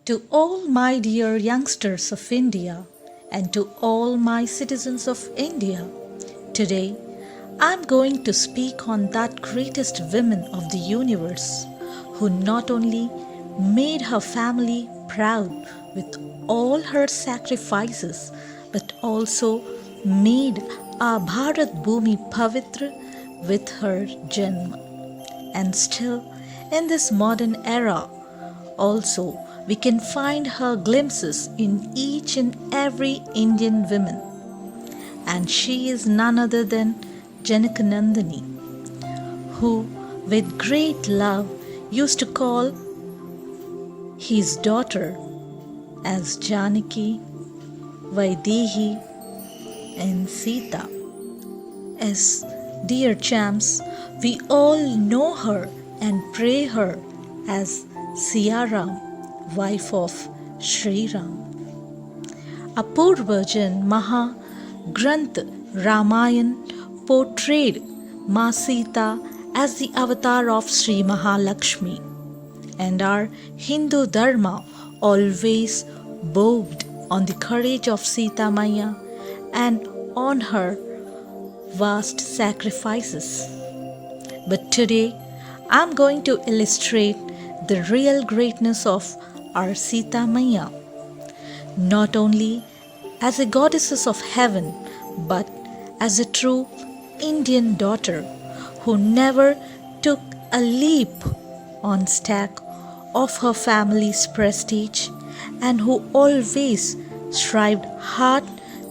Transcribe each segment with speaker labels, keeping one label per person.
Speaker 1: To all my dear youngsters of India and to all my citizens of India, today I'm going to speak on that greatest woman of the universe who not only made her family proud with all her sacrifices but also made our Bharat Bhumi Pavitra with her Janma. And still, in this modern era, also we can find her glimpses in each and every Indian woman. And she is none other than Janaka Nandini, who with great love used to call his daughter as Janaki, Vaidehi and Sita. As dear champs, we all know her and pray her as Siyaram, wife of Sri Ram. Apurvajan Maha Granth Ramayan portrayed Maa Sita as the avatar of Sri Mahalakshmi, and our Hindu Dharma always bowed on the courage of Sita Maya and on her vast sacrifices. But today I'm going to illustrate the real greatness of our Sita Maya, not only as a goddess of heaven but as a true Indian daughter who never took a leap on stack of her family's prestige and who always strived hard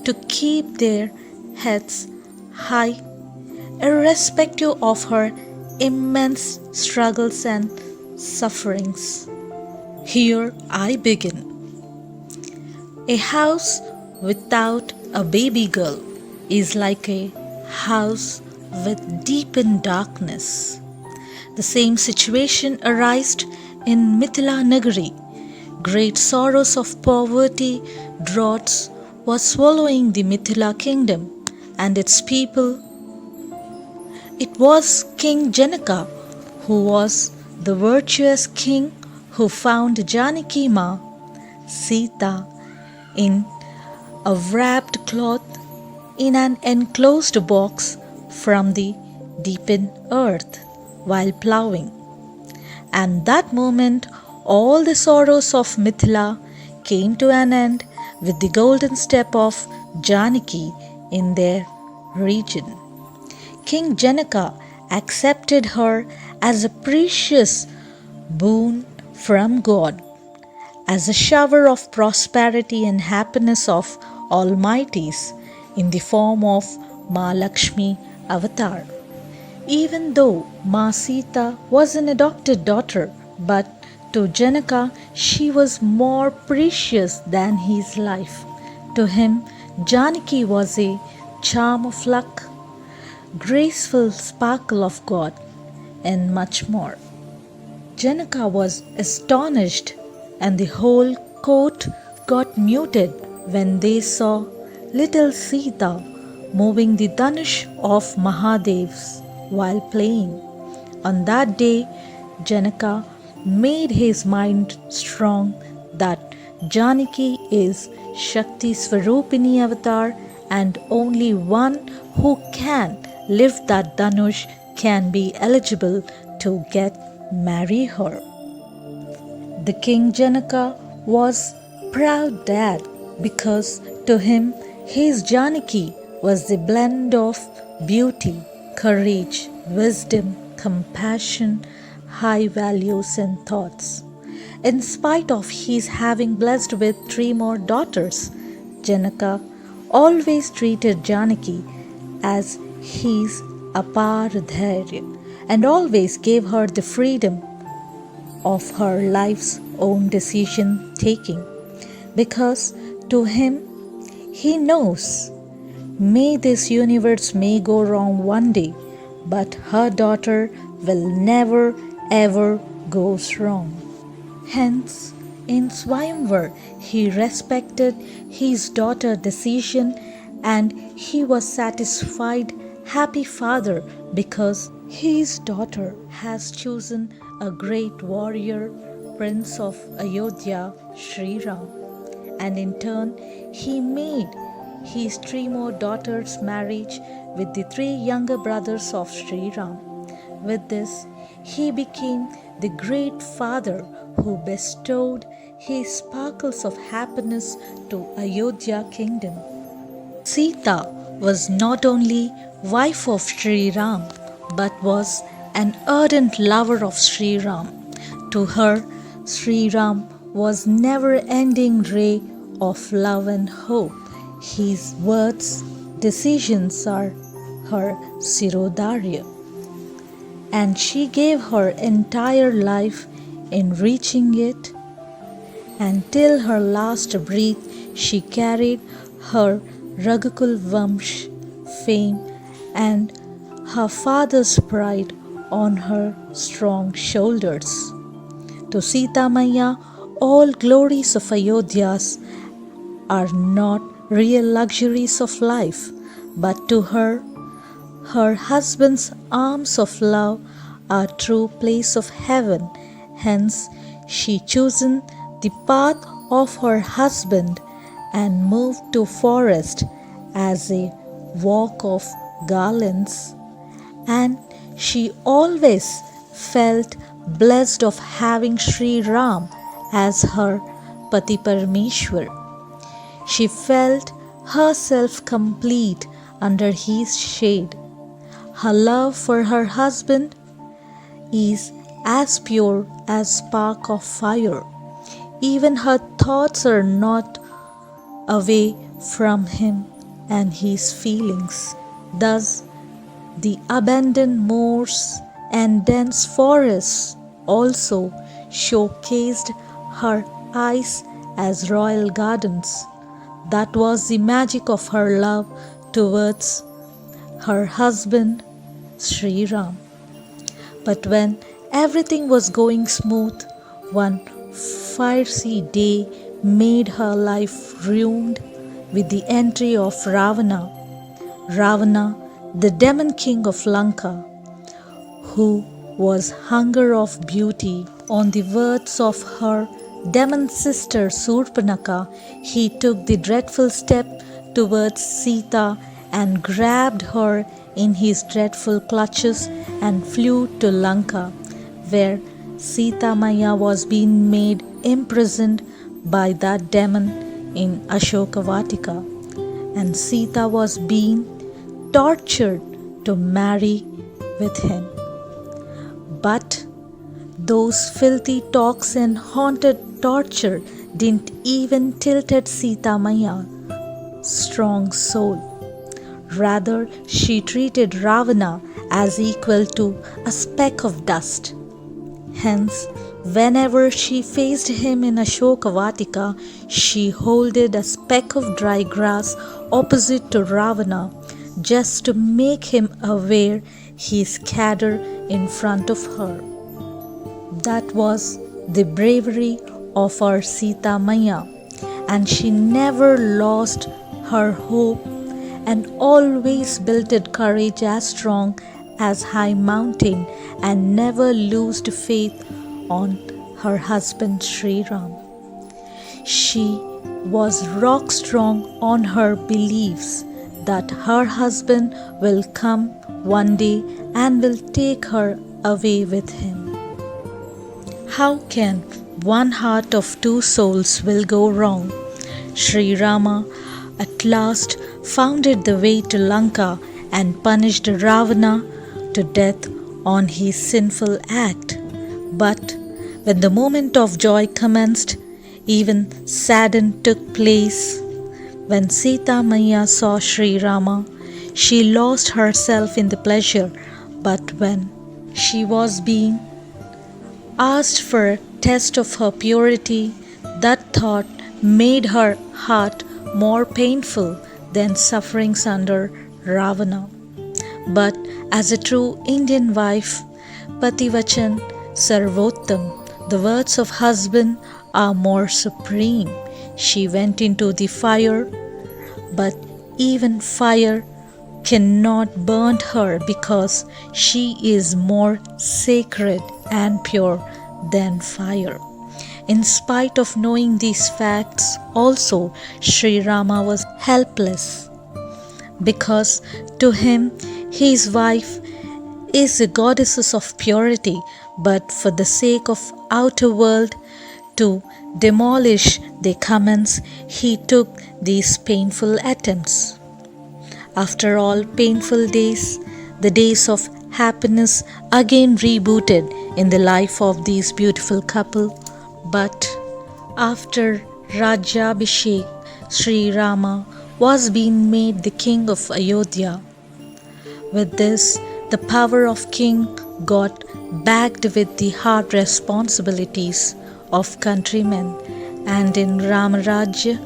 Speaker 1: to keep their heads high, irrespective of her immense struggles and sufferings. Here I begin. A house without a baby girl is like a house with deepened darkness. The same situation arose in Mithila Nagari. Great sorrows of poverty, droughts was swallowing the Mithila kingdom and its people. It was King Janaka who was the virtuous king who found Janaki Maa Sita in a wrapped cloth in an enclosed box from the deepened earth while ploughing. And that moment all the sorrows of Mithila came to an end with the golden step of Janaki in their region. King Janaka accepted her as a precious boon from God, as a shower of prosperity and happiness of Almighties in the form of Mahalakshmi avatar. Even though Maa Sita was an adopted daughter, but to Janaka she was more precious than his life. To him, Janaki was a charm of luck, graceful sparkle of God, and much more. Janaka was astonished, and the whole court got muted when they saw little Sita moving the Dhanush of Mahadev's while playing. On that day, Janaka made his mind strong that Janaki is Shakti Swarupini avatar and only one who can lift that Dhanush can be eligible to marry her. The King Janaka was proud dad because to him his Janaki was the blend of beauty, courage, wisdom, compassion, high values and thoughts. In spite of his having blessed with 3 more daughters, Janaka always treated Janaki as his apar dhairya and always gave her the freedom of her life's own decision taking, because to him he knows may this universe may go wrong one day, but her daughter will never ever goes wrong. Hence, in Swayamvar, he respected his daughter's decision and he was satisfied, happy father, because his daughter has chosen a great warrior prince of Ayodhya, Sri Ram, and in turn he made his three more daughters' marriage with the three younger brothers of Sri Ram. With this, he became the great father who bestowed his sparkles of happiness to Ayodhya kingdom. Sita was not only wife of Sri Ram but was an ardent lover of Sri Ram. To her, Sri Ram was never-ending ray of love and hope. His words, decisions are her Sirodharya, and she gave her entire life in reaching it, and till her last breath she carried her Raghukul Vamsh fame and her father's pride on her strong shoulders. To Sita Maya, all glories of Ayodhya's are not real luxuries of life, but to her, her husband's arms of love are true place of heaven. Hence, she chosen the path of her husband and moved to forest as a walk of garlands, and she always felt blessed of having Sri Ram as her Pati Parameshwar. She felt herself complete under his shade. Her love for her husband is as pure as spark of fire. Even her thoughts are not away from him and his feelings. Thus, the abandoned moors and dense forests also showcased her eyes as royal gardens. That was the magic of her love towards her husband, Sri Ram. But when everything was going smooth, one fiery day made her life ruined with the entry of Ravana. Ravana, the demon king of Lanka, who was hunger of beauty. On the words of her demon sister Surpanaka, he took the dreadful step towards Sita and grabbed her in his dreadful clutches and flew to Lanka, where Sita Maya was being made imprisoned by that demon in Ashokavatika, and Sita was being tortured to marry with him. But those filthy talks and haunted torture didn't even tilted Sita Maya's strong soul. Rather, she treated Ravana as equal to a speck of dust. Hence, whenever she faced him in Ashokavatika, she holded a speck of dry grass opposite to Ravana, just to make him aware he scattered in front of her. That was the bravery of our Sita Maya, and she never lost her hope and always built courage as strong as high mountain, and never lost faith on her husband Sri Ram. She was rock strong on her beliefs that her husband will come one day and will take her away with him. How can one heart of two souls will go wrong? Sri Rama at last founded the way to Lanka and punished Ravana to death on his sinful act. But when the moment of joy commenced, even sadness took place. When Sita Maya saw Sri Rama, she lost herself in the pleasure, but when she was being asked for a test of her purity, that thought made her heart more painful than sufferings under Ravana. But as a true Indian wife, Pativachan Sarvottam, the words of husband are more supreme. She went into the fire, but even fire cannot burn her because she is more sacred and pure than fire. In spite of knowing these facts, also Sri Rama was helpless because to him his wife is a goddess of purity, but for the sake of outer world to demolish their comments, he took these painful attempts. After all painful days, the days of happiness again rebooted in the life of this beautiful couple. But after Rajabhishek, Sri Rama was being made the king of Ayodhya. With this, the power of king got backed with the hard responsibilities of countrymen, and in Ramarajya,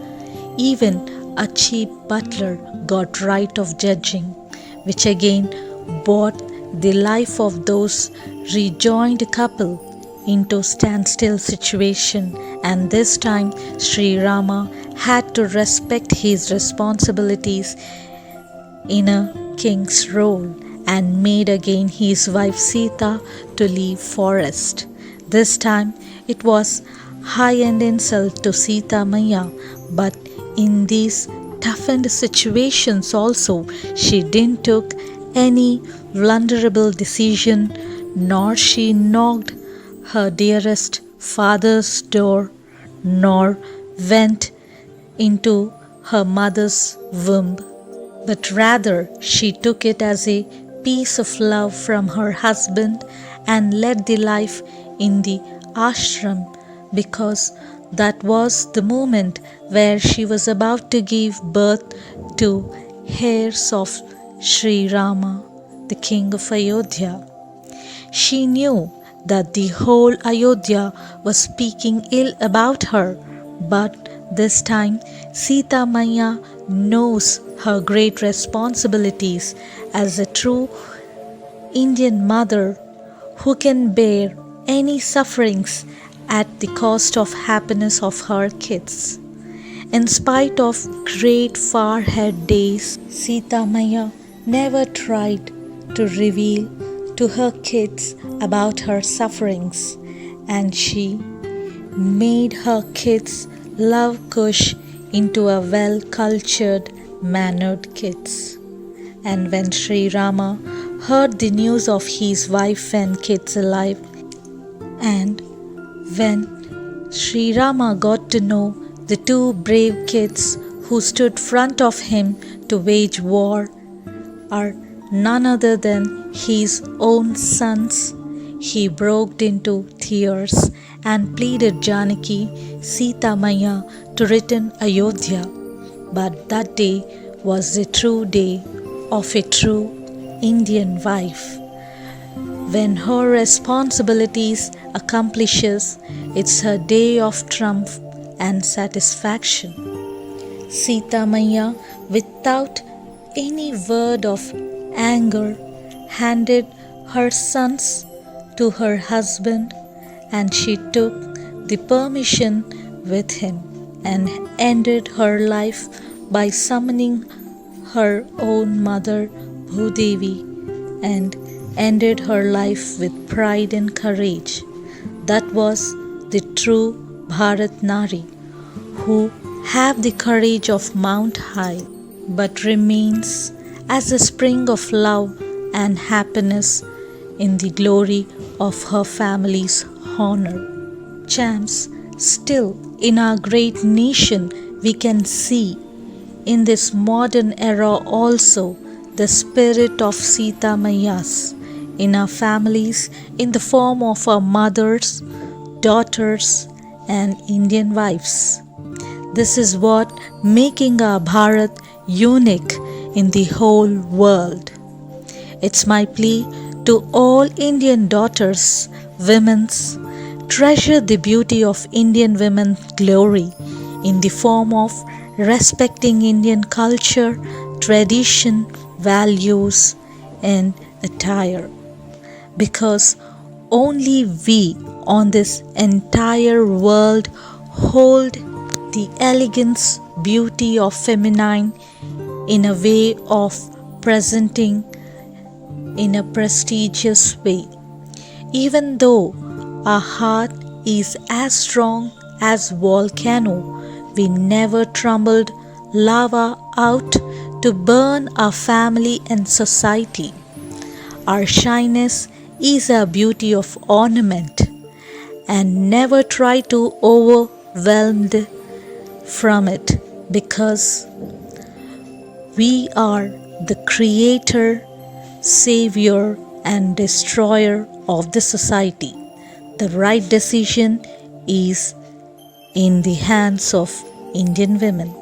Speaker 1: even a cheap butler got right of judging, which again brought the life of those rejoined couple into standstill situation, and this time Sri Rama had to respect his responsibilities in a king's role and made again his wife Sita to leave forest. This time it was high-end insult to Sita Maya, but in these toughened situations also she didn't took any vulnerable decision, nor she knocked her dearest father's door, nor went into her mother's womb, but rather she took it as a piece of love from her husband and led the life in the ashram, because that was the moment where she was about to give birth to heirs of Sri Rama, the king of Ayodhya. She knew that the whole Ayodhya was speaking ill about her, but this time Sita Maya knows her great responsibilities as a true Indian mother who can bear any sufferings at the cost of happiness of her kids. In spite of great far-ahead days, Sita Maya never tried to reveal to her kids about her sufferings, and she made her kids love Kush into a well-cultured, mannered kids. And when Sri Rama heard the news of his wife and kids alive, and when Sri Rama got to know the two brave kids who stood front of him to wage war are none other than his own sons, he broke into tears and pleaded Janaki, Sita Maya, to return Ayodhya. But that day was the true day of a true Indian wife. When her responsibilities accomplishes, it's her day of triumph and satisfaction. Sita Maya, without any word of anger, handed her sons to her husband, and she took the permission with him and ended her life by summoning her own mother Bhudevi, and ended her life with pride and courage. That was the true Bharat Nari, who have the courage of Mount High, but remains as a spring of love and happiness in the glory of her family's honor. Champs, still in our great nation we can see in this modern era also the spirit of Sita Mayas in our families in the form of our mothers, daughters and Indian wives. This is what making our Bharat unique in the whole world. It's my plea to all Indian daughters, women's, treasure the beauty of Indian women's glory in the form of respecting Indian culture, tradition, values and attire. Because only we on this entire world hold the elegance, beauty of feminine in a way of presenting in a prestigious way. Even though our heart is as strong as volcano. We never trembled lava out to burn our family and society. Our shyness is a beauty of ornament, and never try to overwhelmed from it, because we are the creator, savior, and destroyer of the society. The right decision is in the hands of Indian women.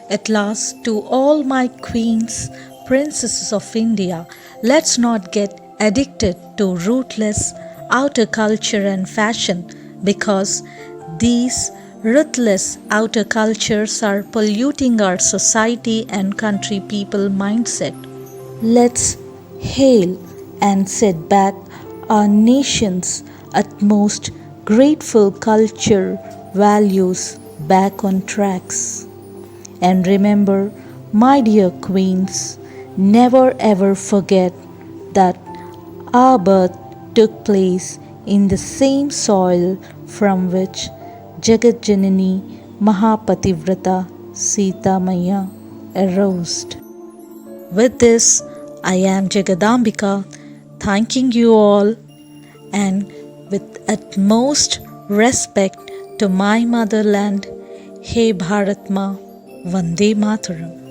Speaker 1: At last, to all my queens, princesses of India, let's not get addicted to ruthless outer culture and fashion, because these ruthless outer cultures are polluting our society and country people mindset. Let's hail and set back our nation's utmost grateful culture values back on tracks. And remember, my dear queens, never ever forget that our birth took place in the same soil from which Jagat Janani Mahapativrata Sita Maya arose. With this, I am Jagadambika, thanking you all, and with utmost respect to my motherland, Hey Bharat Ma, Vande Mataram.